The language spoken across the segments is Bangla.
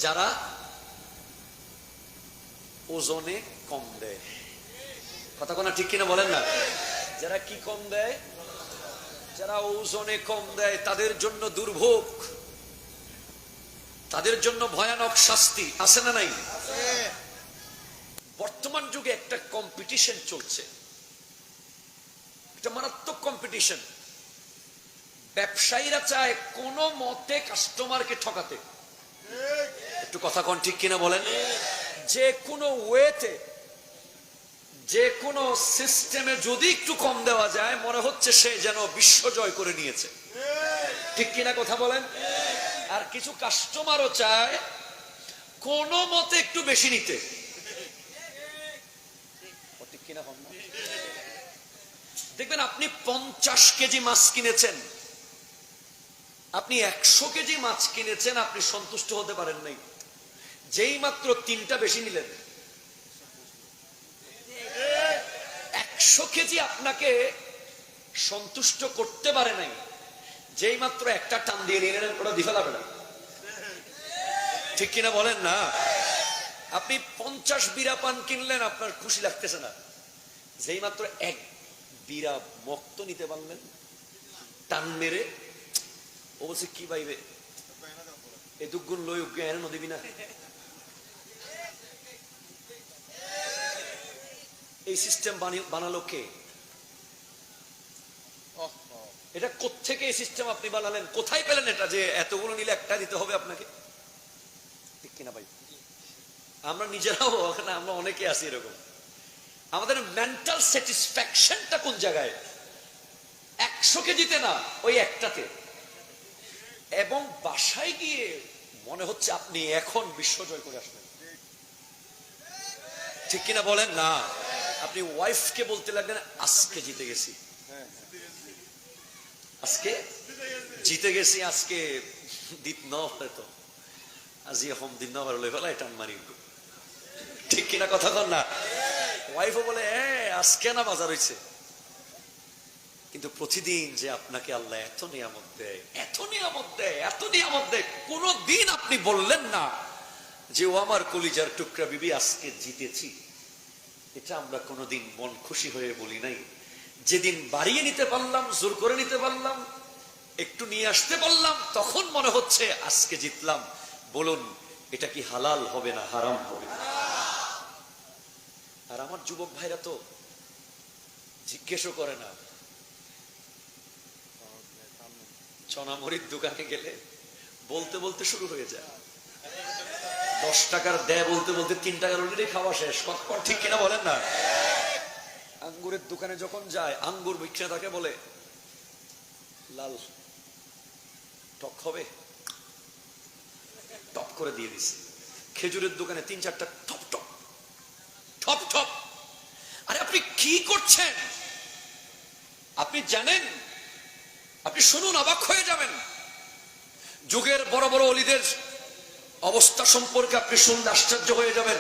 যারা ওজনে কম দেয়, কথা কোনা ঠিক কিনা বলেন না? যারা কি কম দেয়? যারা ওজনে কম দেয় তাদের জন্য দুর্ভোগ, তাদের জন্য ভয়ানক শাস্তি আছে না নাই? বর্তমান যুগে একটা কম্পিটিশন চলছে, একটা মারাত্মক কম্পিটিশন। ব্যবসায়ীরা চায় কোন মতে কাস্টমারকে ঠকাতে। একটু কথা কোন ঠিক কিনা বলেন? যে কোনো ওয়েতে, যে কোনো সিস্টেমে যদি একটু কম দেওয়া যায় মনে হচ্ছে সে যেন বিশ্ব জয় করে নিয়েছে। ঠিক কিনা কথা বলেন? আর কিছু কাস্টমারও চায় কোন মতে একটু বেশি নিতে। ঠিক কিনা? দেখবেন আপনি 50 কেজি মাছ কিনেছেন, আপনি 100 কেজি মাছ কিনেছেন, আপনি সন্তুষ্ট হতে পারেন নাই, যেই মাত্র 3টা বেশি নিলেন। 100 কেজি আপনাকে সন্তুষ্ট করতে পারে নাই, যেই মাত্র একটা টান দিয়ে নিলেন, ওটা দিয়ে ফেলাবে না। ঠিক কিনা বলেন না? আপনি 50 বিরা পান কিনলেন, আপনার খুশি লাগতেছে না, যেই মাত্র 1 বিরা মক্ত নিতে পারলেন টান মেরে, ও বলছে কি পাইবে এই দুগুণ লই জ্ঞান দিবি না। এই সিস্টেম বানালো কে? এটা কোত্থেকে এই সিস্টেম আপনি বানালেন? কোথায় পেলেন এটা যে এতগুলো নিলে একটা দিতে হবে আপনাকে? ঠিক কিনা ভাই? আমরা নিজেরাও, আমরা অনেকে আছি এরকম। আমাদের মেন্টাল স্যাটিসফ্যাকশনটা কোন জায়গায়? 100 কেজিতে না, ওই একটাতে। এবং বাসায় গিয়ে মনে হচ্ছে আপনি এখন বিশ্বজয় করে আসলেন। ঠিক কিনা বলেন না? আপনি ওয়াইফকে বলতে লাগলেন আজকে জিতে গেছি, আজকে জিতে গেছি, আজকে দিত নতো আজি হোম দিন নবার লই ফেলা টান মারি। ঠিক কিনা কথা কন না? ওয়াইফও বলে আজকে না বাজার হইছে। কিন্তু প্রতিদিন যে আপনাকে আল্লাহ এত নিয়ামত দেয়, এত নিয়ামত দেয়, এত নিয়ামত দেয়, কোনদিন আপনি বললেন না যে ও আমার কলিজার টুকরা বিবি আজকে জিতেছি। এটা আমরা কোনদিন মন খুশি হয়ে বলি নাই। যেদিন বাড়িয়ে নিতে পারলাম, জোর করে নিতে পারলাম, একটু নিয়ে আসতে পারলাম, তখন মনে হচ্ছে আজকে জিতলাম। বলুন এটা কি হালাল হবে না হারাম হবে? আর আমার যুবক ভাইরা তো জিজ্ঞেসও করে না। চনামরির দোকানে গেলে বলতে বলতে শুরু হয়ে যায়, 10 টাকার দেয় বলতে বলতে 3 টাকার অলরেডি খাওয়া শেষ। কতক্ষণ ঠিক কিনা বলেন না? আঙ্গুরের দোকানে যখন যায়, আঙ্গুর বিক্রেতাকে বলে লাল টক হবে, টপ করে দিয়ে দিছে। খেজুরের দোকানে 3-4টা টপ টপ টপ টপ। আরে আপনি কি করছেন? আপনি জানেন, আপনি শুনুন, অবাক হয়ে যাবেন। যুগের বড় বড় ওলিদের অবস্থা সম্পর্কে আপনি শুনলে আশ্চর্য হয়ে যাবেন।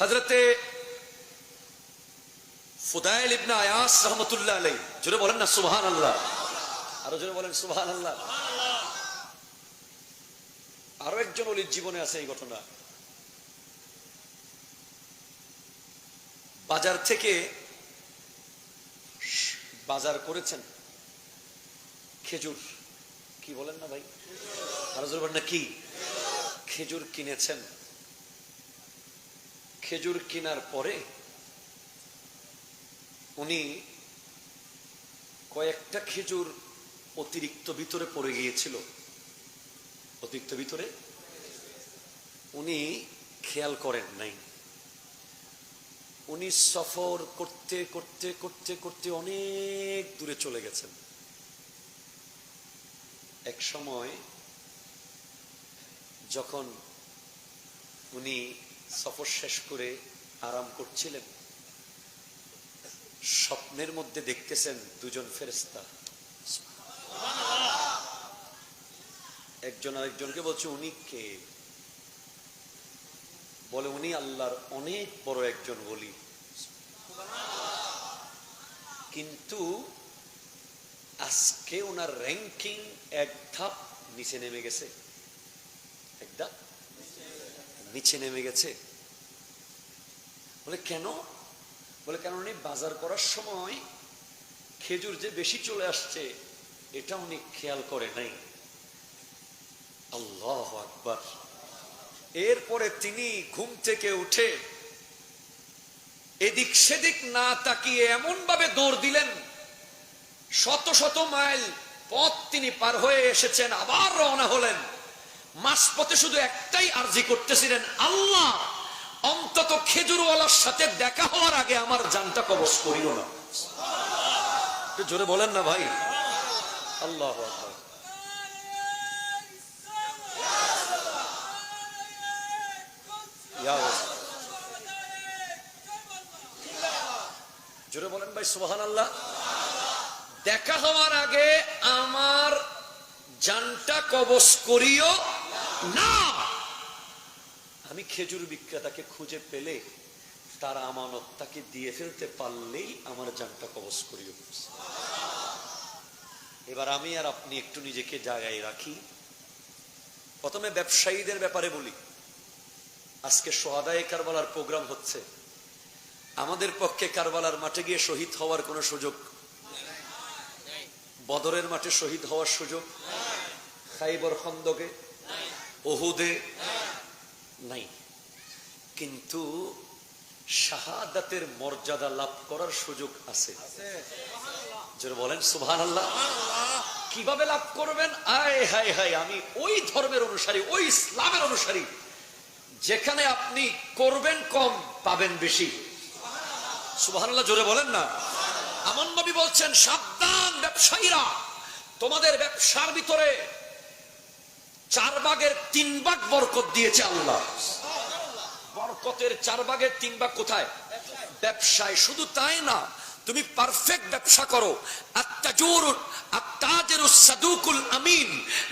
হযরতে ফুদাইল ইবনে আয়াস রাহমাতুল্লাহ আলাইহি, জোরে বলেন না সুবহানাল্লাহ, আরো জোরে বলেন সুবহানাল্লাহ। আরো একজন ওলির জীবনে আছে এই ঘটনা। বাজার থেকে বাজার করেছেন খেজুর, কি বলেন না ভাই? আরো জোরে বলেন না কি? খেজুর কিনেছেন। খেজুর কেনার পরে উনি কয়েকটা খেজুর অতিরিক্ত ভিতরে পড়ে গিয়েছিল। অতিরিক্ত ভিতরে উনি খেয়াল করেন নাই। উনি সফর করতে করতে করতে করতে অনেক দূরে চলে গেছেন। এক সময় যখন উনি সফর শেষ করে আরাম করছিলেন, স্বপ্নের মধ্যে দেখতেছেন দুজন ফেরেশতা একজন আরেকজনকে বলছে উনি কে? বলে উনি আল্লাহর অনেক বড় একজন ওলি, কিন্তু আজকে ওনার র্যাঙ্কিং এক ধাপ নিচে নেমে গেছে, একদম নিচে নেমে গেছে। বলে কেন? বলে কারণ উনি বাজার করার সময় খেজুর যে বেশি চলে আসছে এটা উনি খেয়াল করে নাই। আল্লাহু আকবার। এরপরে তিনি ঘুম থেকে উঠে এদিক সেদিক না তাকিয়ে এমন ভাবে দৌড় দিলেন, শত শত মাইল পথ তিনি পার হয়ে এসেছেন, আবার রওনা হলেন। মাঝপথে শুধু একটাই আরজি করতেছিলেন, আল্লাহ অন্তত খেজুরওয়ালার সাথে দেখা হওয়ার আগে আমার জানটা কবজ করিও না। একটু জোরে বলেন না ভাই। আল্লাহু আকবার। জোরে বলেন ভাই সুবহানাল্লাহ। দেখা হওয়ার আগে আমার জানটা কবজ করিও না। আমি খেজুর বিক্রেতাকে খুঁজে পেলে তার আমানত তাকে দিয়ে ফেলতে পারলেই আমার জানটা কবজ করিও। এবার আমি আর আপনি একটু নিজেকে জায়গায় রাখি। প্রথমে ব্যবসায়ীদের ব্যাপারে বলি। আজকে সোহাদায়ে কারবালার প্রোগ্রাম হচ্ছে। আমাদের পক্ষে কারবালার মাঠে গিয়ে শহীদ হওয়ার কোনো সুযোগ, বদরের মাঠে শহীদ হওয়ার সুযোগ, খাইবর খন্দকে, ওহুদে নাই, কিন্তু শাহাদাতের মর্যাদা লাভ করার সুযোগ আছে। যারা বলেন সুবহানাল্লাহ। কিভাবে লাভ করবেন? আয় হায় হায়, আমি ওই ধর্মের অনুসারী, ওই ইসলামের অনুসারী যেখানে আপনি করবেন কম পাবেন বেশি। সুবহানাল্লাহ জোরে বলেন না। আমার নবী বলছেন, সাবধান ব্যবসায়ীরা, তোমাদের ব্যবসার ভিতরে 4 ভাগের 3 ভাগ বরকত দিয়েছে আল্লাহ। বরকতের 4 ভাগের 3 ভাগ কোথায়? ব্যবসায়। শুধু তাই না, তুমি পারফেক্ট ব্যবসা করো। আত্তাজিরুস সাদুকুল আমিন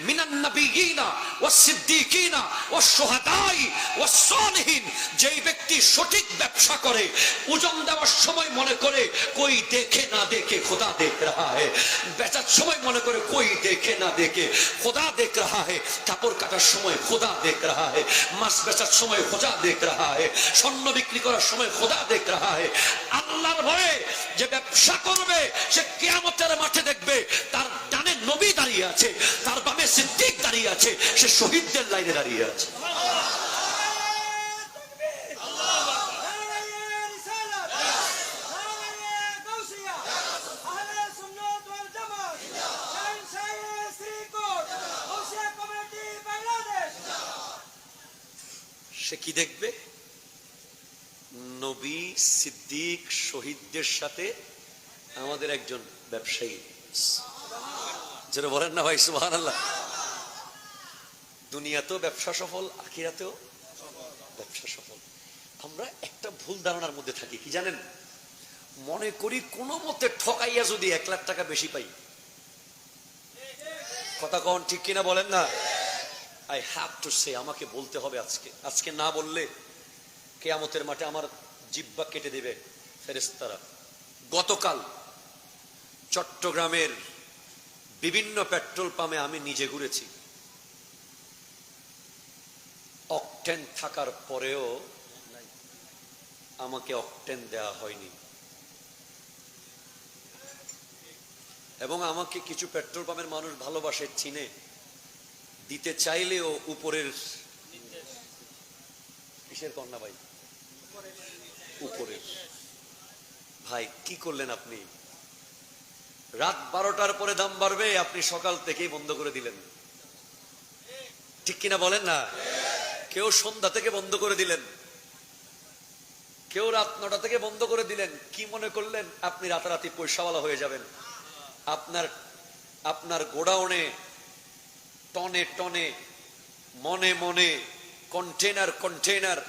মিনান নাবিয়িনা ওয়াস সিদ্দিকিনা ওয়াস শুহাদাই ওয়াস সালিহিন। যেই ব্যক্তি সঠিক ব্যবসা করে, ওজন দেওয়ার সময় মনে করে কোই দেখে না দেখে খোদা দেখ রাহা হ্যায়, বেচার সময় মনে করে কোই দেখে না দেখে খোদা দেখ রাহা হ্যায়, কাপড় কাটার সময় খোদা দেখ রাহা হ্যায়, মাছ বেচার সময় খোদা দেখ রাহা হ্যায়, স্বর্ণ বিক্রি করার সময় খোদা দেখ রাহা হ্যায়। আল্লাহর ভয়ে যে ব্যবসা করবে সে কিয়ামতের মাঠে দেখবে তার ডানে নবী দাঁড়িয়ে আছে, তার বামে সিদ্দিক দাঁড়িয়ে আছে, সে শহীদদের লাইনে দাঁড়িয়ে আছে। সে কি দেখবে? নবী, সিদ্দিক, শহীদদের সাথে আমাদের একজন ব্যবসায়ী। যেটা বলেন না ভাই সুবহানাল্লাহ। দুনিয়াতেও ব্যবসা সফল, আখিরাতেও ব্যবসা সফল। আমরা একটা ভুল ধারণার মধ্যে থাকি, কি জানেন? মনে করি কোনো মতে ঠকাইয়া যদি 1 লাখ টাকা বেশি পাই। কথা কন ঠিক কিনা বলেন না? আই হ্যাভ টু সে, আমাকে বলতে হবে আজকে না বললে কিয়ামতের মাঠে আমার জিহ্বা কেটে দেবে ফেরেশতারা। গতকাল চট্টগ্রামের বিভিন্ন পেট্রোল পাম্পে আমি নিজে ঘুরেছি। অকটেন থাকার পরেও আমাকে অকটেন দেয়া হয়নি, এবং আমাকে কিছু পেট্রোল পাম্পের মানুষ ভালোবাসে, চিনে, দিতে চাইলেও উপরের কিসের কন্যা ভাই, উপরের ভাই কি করলেন আপনি? রাত 12টার পরে দাম বাড়বে, আপনি সকাল থেকেই বন্ধ করে দিলেন। ঠিক কিনা বলেন না? কেউ সন্ধ্যা থেকে বন্ধ করে দিলেন, কেউ রাত 9টা থেকে বন্ধ করে দিলেন। কি মনে করলেন আপনি রাতারাতি পয়সাওয়ালা হয়ে যাবেন? আপনার গোডাউনে টনে টনে, মনে মনে কন্টেনার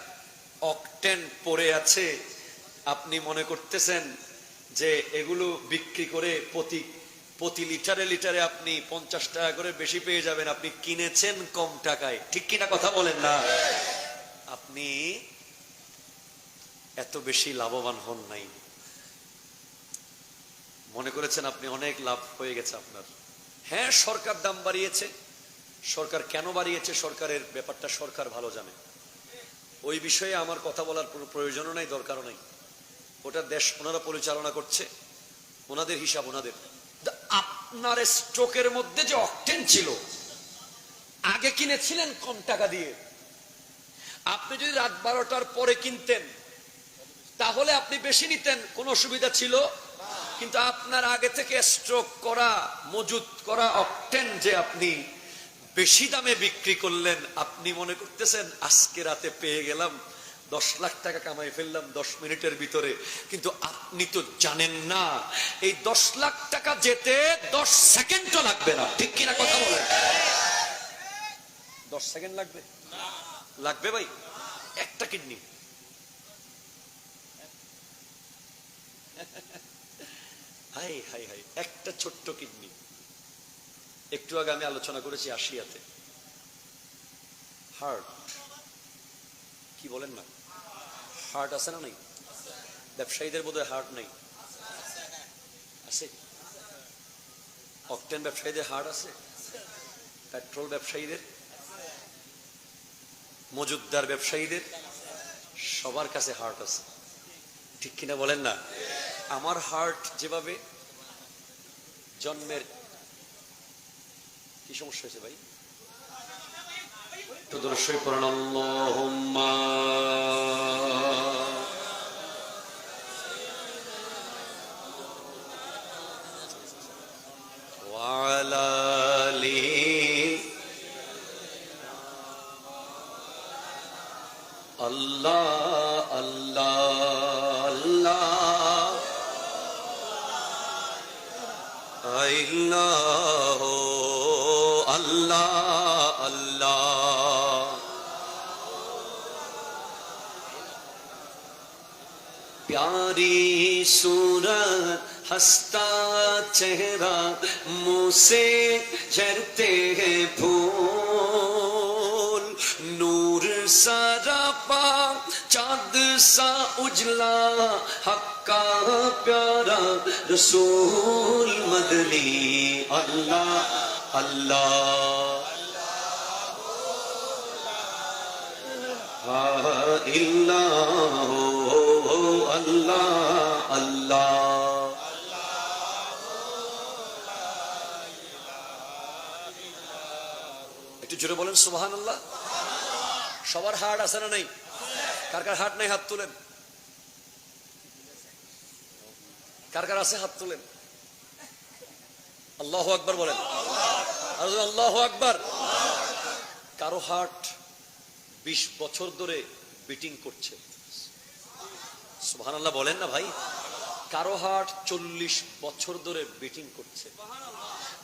অকটেন পড়ে আছে। আপনি মনে করতেছেন যে এগুলো বিক্রি করে প্রতি লিটারে আপনি 50 টাকা করে বেশি পেয়ে যাবেন। আপনি কিনেছেন কম টাকায়। ঠিক কিনা কথা বলেন না? আপনি এত বেশি লাভবান হন নাই। মনে করেছেন আপনি অনেক লাভ হয়ে গেছে আপনার। হ্যাঁ, সরকার দাম বাড়িয়েছে, সরকার কেন বাড়িয়েছে, সরকারের ব্যাপারটা সরকার ভালো জানে। ওই বিষয়ে আমার কথা বলার প্রয়োজনও নাই, দরকারও নাই। ওটা দেশ ওনারা পরিচালনা করছে, ওনাদের হিসাব ওনাদের। আপনার স্ট্রোকের মধ্যে যে অকটেন ছিল, আগে কিনেছিলেন কম টাকা দিয়ে। আপনি যদি রাত 12টার পরে কিনতেন তাহলে আপনি বেশি নিতেন, কোনো অসুবিধা ছিল। কিন্তু আপনার আগে থেকে স্ট্রোক করা, মজুত করা অকটেন যে আপনি বেশি দামে বিক্রি করলেন, আপনি মনে করতেছেন আজকে রাতে পেয়ে গেলাম, 10 লাখ টাকা কামাই ফেললাম 10 মিনিটের ভিতরে। কিন্তু আপনি তো জানেন না এই 10 লাখ টাকা যেতে 10 সেকেন্ডও লাগবে না। ঠিক কিনা কথা বলেন? 10 সেকেন্ড লাগবে? লাগবে ভাই? একটা কিডনি, হাই হাই হাই, একটা ছোট্ট কিডনি। একটু আগে আমি আলোচনা করেছি আশিয়াতে হার্ট, কি বলেন না, হার্ট আছে না নাই? ব্যবসায়ীদের বোধহয় হার্ট নেই, আছে? অকটেন ব্যবসায়ীদের হার্ট আছে, পেট্রোল ব্যবসায়ীদের, মজুদদার ব্যবসায়ীদের, সবার কাছে হার্ট আছে। ঠিক কিনা বলেন না? আমার হার্ট যেভাবে জন্মের, কি সমস্যা হয়েছে ভাই? তো দর্শক পড়ান আল্লাহুম্মা ওয়া আলা আলি আল্লাহ আল্লাহ আল্লাহ আল্লাহ আল্লাহ আল্লাহ। प्यारी सूरत हंसता चेहरा, मुंह से झरते हैं फूल, नूर सरापा चांद सा उजला, हक्का प्यारा रसूल मदनी। अल्लाह अल्लाह इल्लाह अल्लाह अल्लाह। একটু জোরে বলেন সুবহানাল্লাহ। সবার হার্ট আছে না নাই? কার কার হার্ট নাই হাত তুলেন। কার কার আছে হাত তুলেন। আল্লাহু আকবার বলেন। আল্লাহু আকবার। কারো হার্ট 20 বছর ধরে বিটিং করছে, সুবহানাল্লাহ বলেন না ভাই। কারো হার্ট 40 বছর ধরে বিটিং করছে,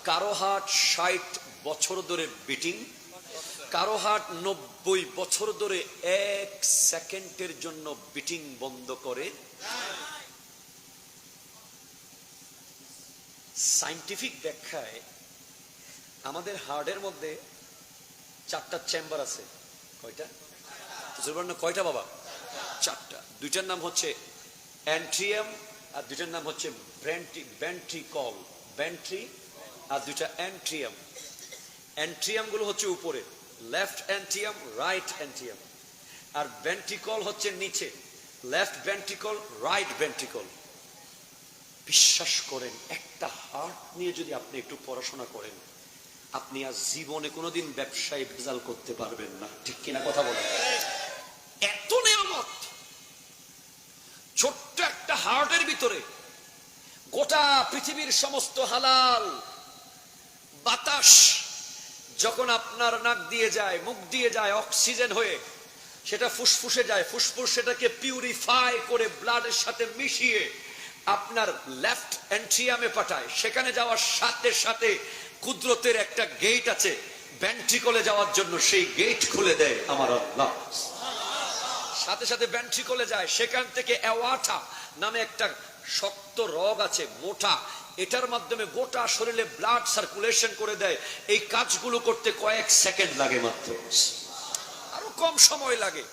কারো হার্ট 60 বছর ধরে বিটিং, কারো হার্ট 90 বছর ধরে 1 সেকেন্ডের জন্য বিটিং বন্ধ করে। সায়েন্টিফিক ব্যাখ্যায় আমাদের হার্টের মধ্যে 4টা চেম্বার আছে। কয়টা? কয়টা বাবা? 4টা। দুইটার নাম হচ্ছে অ্যান্ট্রিয়াম আর দুইটার নাম হচ্ছে ভেন্ট্রিকল। ভেন্ট্রি আর দুইটা অ্যান্ট্রিয়াম। অ্যান্ট্রিয়াম গুলো হচ্ছে উপরে, লেফট অ্যান্ট্রিয়াম, রাইট অ্যান্ট্রিয়াম। আর ভেন্ট্রিকল হচ্ছে নিচে, লেফট ভেন্ট্রিকল, রাইট ভেন্ট্রিকল। বিশ্বাস করেন, একটা হার্ট নিয়ে যদি আপনি একটু পড়াশোনা করেন, আপনি আজ জীবনে কোনোদিন ব্যবসায় ভেজাল করতে পারবেন না। ঠিক কিনা কথা বলেন? এত নিয়ামত ছোট্ট একটা হার্টের ভিতরে। গোটা পৃথিবীর সমস্ত হালাল বাতাস যখন আপনার নাক দিয়ে যায়, মুখ দিয়ে যায়, অক্সিজেন হয়ে সেটা ফুসফুসে যায়, ফুসফুস সেটাকে পিউরিফাই করে ব্লাডের সাথে মিশিয়ে আপনার লেফট অ্যান্ট্রিয়ামে পাঠায়। সেখানে যাওয়ার সাথে সাথে কুদরতের একটা গেট আছে ভেন্ট্রিকলে যাওয়ার জন্য, সেই গেট খুলে দেয় আমার আল্লাহ। সাথে সাথে ভেন্ট্রিকলে যায়, সেখান থেকে অ্যাওয়াটা নামে একটা শক্ত রগ আছে, মোটা, এটার মাধ্যমে গোটা শরীরে ব্লাড সার্কুলেশন করে দেয়। এই কাজগুলো করতে কয়েক সেকেন্ড লাগে মাত্র, আরো কম সময় লাগে।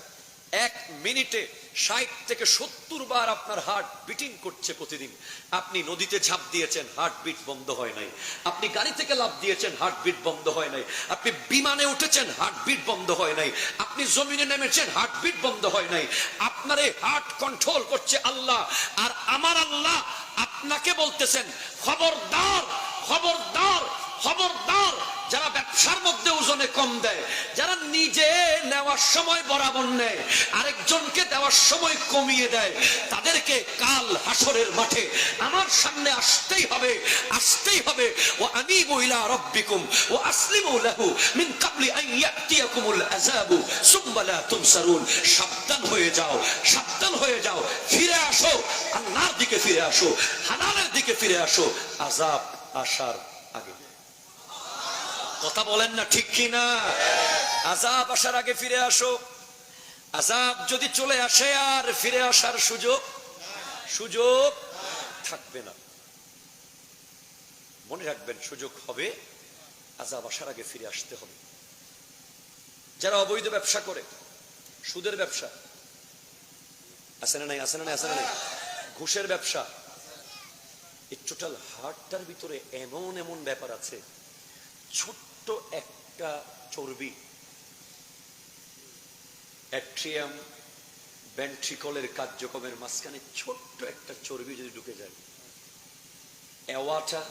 1 মিনিটে 60 থেকে 70 বার আপনার হার্ট বিটিং করছে প্রতিদিন। আপনি নদীতে ঝাঁপ দিয়েছেন, হার্টবিট বন্ধ হয় নাই। আপনি গাড়ি থেকে লাফ দিয়েছেন, হার্টবিট বন্ধ হয় নাই। আপনি বিমানে উঠেছেন, হার্টবিট বন্ধ হয় নাই। আপনি জমিনে নেমেছেন, হার্টবিট বন্ধ হয় নাই। আপনার এই হার্ট কন্ট্রোল করছে আল্লাহ। আর আমার আল্লাহ আপনাকে বলতেছেন, খবরদার খবরদার খবরদার, যারা ব্যবসার মধ্যে ওজনে কম দেয়, যারা নিজে নেওয়ার সময় বরাবর নেয়, আরেকজনকে দেওয়ার সময় কমিয়ে দেয়, তাদেরকে কাল হাসরের মাঠে আমার সামনে আসতেই হবে, আসতেই হবে। ওয়া আনিবু ইলা রাব্বিকুম ওয়া আসলিমু লাহু মিন ক্বাবলি আন ইয়াতিয়াকুমুল আযাবু সুম্মা লা তুনসারুন। সাবধান হয়ে যাও, সাবধান হয়ে যাও, ফিরে আসো, আল্লাহর দিকে ফিরে আসো, হালালের দিকে ফিরে আসো, আযাব আসার আগে। কথা বলেন না ঠিক কি না? আযাব আসার আগে ফিরে আসো। আযাব যদি চলে আসে আর ফিরে আসার সুযোগ থাকবে না। মনে রাখবেন, সুযোগ হবে, আযাব আসার আগে ফিরে আসতে হবে। যারা অবৈধ ব্যবসা করে, সুদের ব্যবসা আছে না নাই, আছে না নাই, আছে না নাই, ঘুষের ব্যবসা, এই টোটাল হার্টটার ভিতরে এমন এমন ব্যাপার আছে। ছোট্ট একটা চর্বি, অ্যাট্রিয়াম ভেন্ট্রিকলের কার্যক্রমের মাঝখানে ছোট্ট একটা চর্বি যদি ঢুকে যায়, অ্যাওয়াটা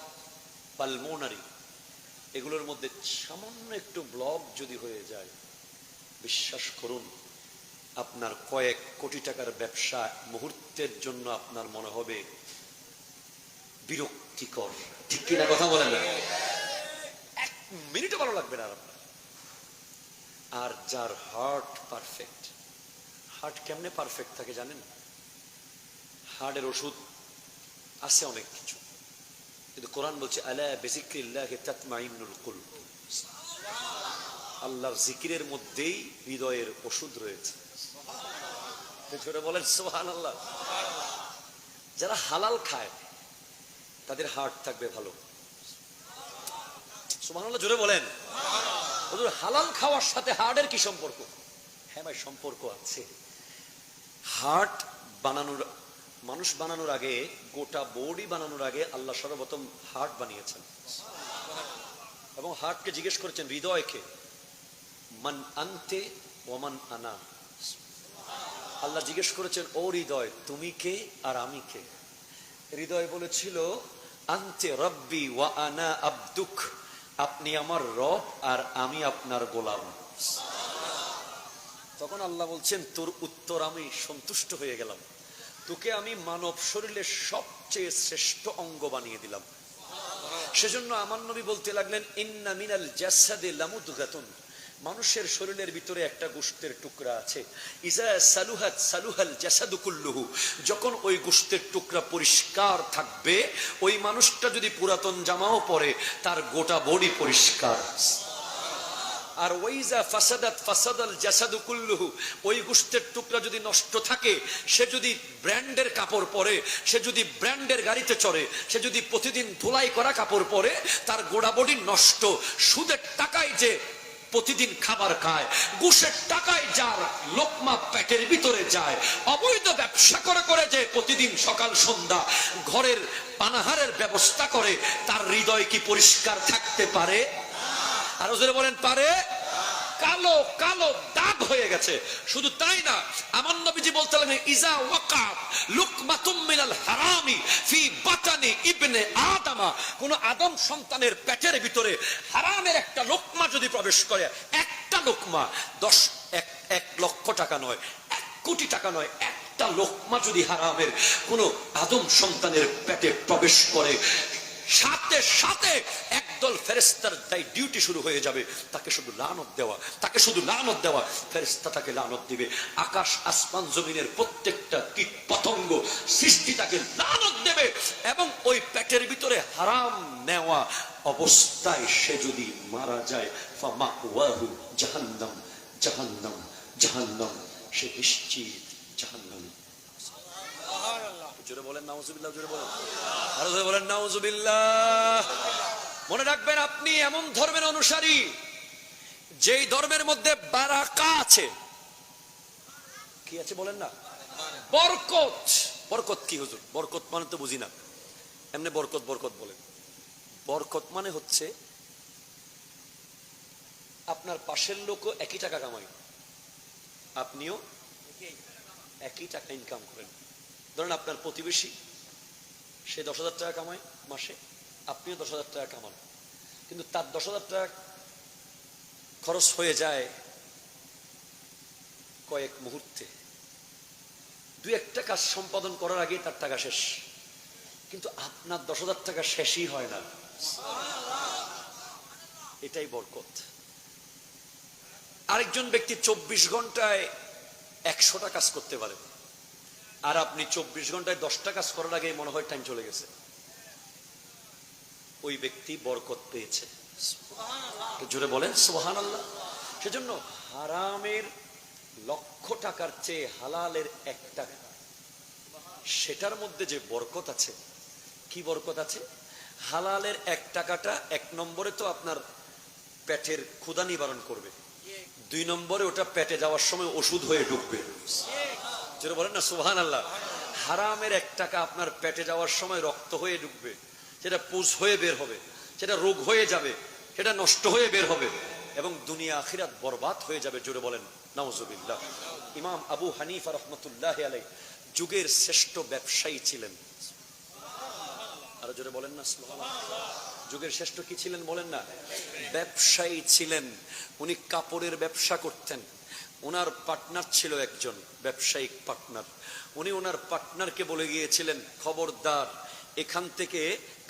পালমোনারি, এগুলোর মধ্যে সামান্য একটু ব্লক যদি হয়ে যায়, বিশ্বাস করুন, আপনার কয়েক কোটি টাকার ব্যবসা মুহূর্তের জন্য আপনার মনে হবে বিরক্তিকর। ঠিক কিনা কথা বলেন না? এক মিনিটও ভালো লাগবে না আপনার। আর যার হার্ট পারফেক্ট, হার্ট কেমনে পারফেক্ট থাকে জানেন? হার্টের ওষুধ আছে অনেক কিছু, কিন্তু কোরআন বলছে আলা বিযিকরিল্লাহি তাতমাইন্নুল কুলব। আল্লাহর জিকিরের মধ্যেই হৃদয়ের ওষুধ রয়েছে। জোরে বলেন সুবহানাল্লাহ। যারা হালাল খায় তাদের হার্ট থাকবে ভালো। সুবহানাল্লাহ, জোরে বলেন। হুজুর, হালাল খাওয়ার সাথে হার্টের কি সম্পর্ক? হ্যাঁ ভাই, সম্পর্ক আছে। হার্ট বানানোর, মানুষ বানানোর আগে, গোটা বডি বানানোর আগে আল্লাহ সর্বপ্রথম হার্ট বানিয়েছেন, এবং হার্টকে জিজ্ঞেস করেছেন হৃদয়কে, মান আনতে ওমান আনা। আল্লাহ জিজ্ঞেস করেছেন, ও হৃদয়, তুমি কে আর আমি কে? হৃদয় বলেছিল, আনতে রব্বি ওয়া আনা আবদুক, আপনি আমার রব আর আমি আপনার গোলাম। তখন আল্লাহ বলছেন, তোর উত্তর আমি সন্তুষ্ট হয়ে গেলাম, তোকে আমি মানব শরীরের সবচেয়ে শ্রেষ্ঠ অঙ্গ বানিয়ে দিলাম। সেজন্য আমার নবী বলতে লাগলেন, ইন্না মিনাল জাসাদে লামুদগাতুন, মানুষের শরীরের ভিতরে একটা গোশতের টুকরা আছে, ইজা সালুহাত সালুহাল জাসাদু কুল্লুহু, যখন ওই গোশতের টুকরা পরিষ্কার থাকবে, ওই মানুষটা যদি পুরাতন জামাও পরে, তার গোটা বডি পরিষ্কার। আর ওয়াইজা ফাসাদাত ফাসাদাল জাসাদু কুল্লুহু, ওই গোশতের টুকরা যদি নষ্ট থাকে, সে যদি ব্র্যান্ডের কাপড় পরে, সে যদি ব্র্যান্ডের গাড়িতে চড়ে, সে যদি প্রতিদিন ধুলাই করা কাপড় পরে, তার গোটা বডি নষ্ট। সুদের টাকায় যে প্রতিদিন খাবার খায়, ঘুষের টাকায় যার লোকমা পেটের ভিতরে যায়, অবৈধ ব্যবসা করে করে যে প্রতিদিন সকাল সন্ধ্যা ঘরের পানাহারের ব্যবস্থা করে, তার হৃদয় কি পরিষ্কার থাকতে পারে? আরো জোরে বলেন, পারে? কালো কালো দাগ হয়ে গেছে। শুধু তাই না, আমার নবীজি বলতে লাগলেন, ইজা ওয়াকাত লুকমাতুম মিনাল হারামি ফি বাতানি ইবনে আদমা, কোন আদম সন্তানের পেটের ভিতরে হারামের একটা লোকমা যদি প্রবেশ করে, একটা লোকমা 1 লক্ষ টাকা নয়, 1 কোটি টাকা নয়, একটা লোকমা যদি হারামের কোন আদম সন্তানের পেটে প্রবেশ করে, সাথে সাথে একদল ফেরেশতার ডিউটি শুরু হয়ে যাবে, তাকে শুধু লানত দেওয়া, তাকে শুধু লানত দেওয়া। ফেরেশতা তাকে লানত দিবে, আকাশ আসমান জমিনের প্রত্যেকটা কীট পতঙ্গ সৃষ্টি তাকে লানত দেবে। এবং ওই পেটের ভিতরে হারাম নেওয়া অবস্থায় সে যদি মারা যায়, ফামাওয়াহু জাহান্নাম জাহান্নাম জাহান্নাম, সে নিশ্চিত জাহান্নামী। জোরে বলেন নাউজুবিল্লাহ, জোরে বলেন, আরো জোরে বলেন নাউজুবিল্লাহ। মনে রাখবেন, আপনি এমন ধর্মের অনুসারী যেই ধর্মের মধ্যে বারাকা আছে। কি আছে বলেন না? বরকত, বরকত কি হুজুর? বরকত মানে তো বুঝি না, এমনি বরকত বরকত বলেন। বরকত মানে হচ্ছে আপনার পাশের লোকও একই টাকা কামায়, আপনিও একই টাকা ইনকাম করেন। ধরেন আপনার প্রতিবেশী, সে 10,000 টাকা কামায় মাসে, আপনিও 10,000 টাকা কামান, কিন্তু তার 10,000 টাকা খরচ হয়ে যায় কয়েক মুহূর্তে, দুই একটা কাজ সম্পাদন করার আগে তার টাকা শেষ, কিন্তু আপনার 10,000 টাকা শেষই হয় না। এটাই বরকত। আরেকজন ব্যক্তি 24 ঘন্টায় 100টা কাজ করতে পারে, আর আপনি 24 ঘন্টায় 10টা কাজ করার আগে মনে হয় টাইম চলে গেছে, ওই ব্যক্তি বরকত পেয়েছে। জোরে বলেন সুবহানাল্লাহ। সেজন্য হারামের লক্ষ টাকার চেয়ে হালালের 1 টাকা, সেটার মধ্যে যে বরকত আছে, কি বরকত আছে? হালালের 1 টাকাটা 1 নম্বরে তো আপনার পেটের ক্ষুধা নিবারণ করবে, 2 নম্বরে ওটা পেটে যাওয়ার সময় ওষুধ হয়ে ঢুকবে। যেটা বলেন না সুবহানাল্লাহ। হারামের 1 টাকা আপনার পেটে যাওয়ার সময় রক্ত হয়ে ঢুকবে, সেটা পুষ হয়ে বের হবে, সেটা রোগ হয়ে যাবে, সেটা নষ্ট হয়ে বের হবে, এবং দুনিয়া আখিরাত বরবাদ হয়ে যাবে। জোরে বলেন নাউজুবিল্লাহ। ইমাম আবু হানিফা রাহমাতুল্লাহি আলাইহি যুগের শ্রেষ্ঠ ব্যবসায়ী ছিলেন। আর জোরে বলেন না সুবহানাল্লাহ। যুগের শ্রেষ্ঠ কি ছিলেন বলেন না? ব্যবসায়ী ছিলেন। উনি কাপড়ের ব্যবসা করতেন। ওনার পার্টনার ছিল একজন ব্যবসায়িক পার্টনার। উনি ওনার পার্টনারকে বলে গিয়েছিলেন, খবরদার, এখান থেকে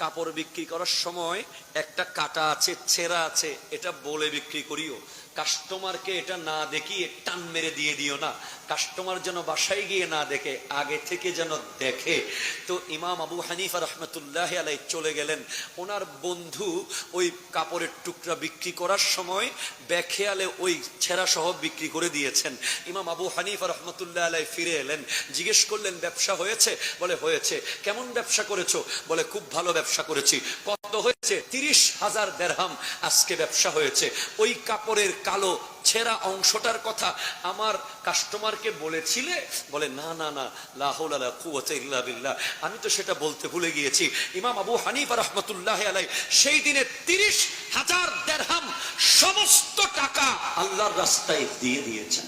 কাপড় বিক্রি করার সময় একটা কাটা আছে, ছেঁড়া আছে, এটা বলে বিক্রি করিও, কাস্টমারকে এটা না দেখিয়ে টান মেরে দিয়ে দিও না, কাস্টমার যেন বাসায় গিয়ে না দেখে, আগে থেকে যেন দেখে। তো ইমাম আবু হানিফা রাহমাতুল্লাহি আলাইহি চলে গেলেন। ওনার বন্ধু ওই কাপড়ের টুকরা বিক্রি করার সময় বেখেয়ালে ওই ছেঁড়া সহ বিক্রি করে দিয়েছেন। ইমাম আবু হানিফা রাহমাতুল্লাহি আলাইহি ফিরে এলেন, জিজ্ঞেস করলেন, ব্যবসা হয়েছে? বলে হয়েছে। কেমন ব্যবসা করেছো? বলে খুব ভালো ব্যবসা করেছি। কত হয়েছে? 30,000 দিরহাম আজকে ব্যবসা হয়েছে। ওই কাপড়ের কালো ছেঁড়া অংশটার কথা আমার কাস্টমারকে বলেছিলে? বলে না না না, লা হাওলা ওয়ালা কুওয়াতা ইল্লা বিল্লাহ, আমি তো সেটা বলতে ভুলে গিয়েছি। ইমাম আবু হানিফা রাহমাতুল্লাহি আলাইহি সেই দিনে 30,000 দিরহাম সমস্ত টাকা আল্লাহর রাস্তায় দিয়ে দিয়েছেন।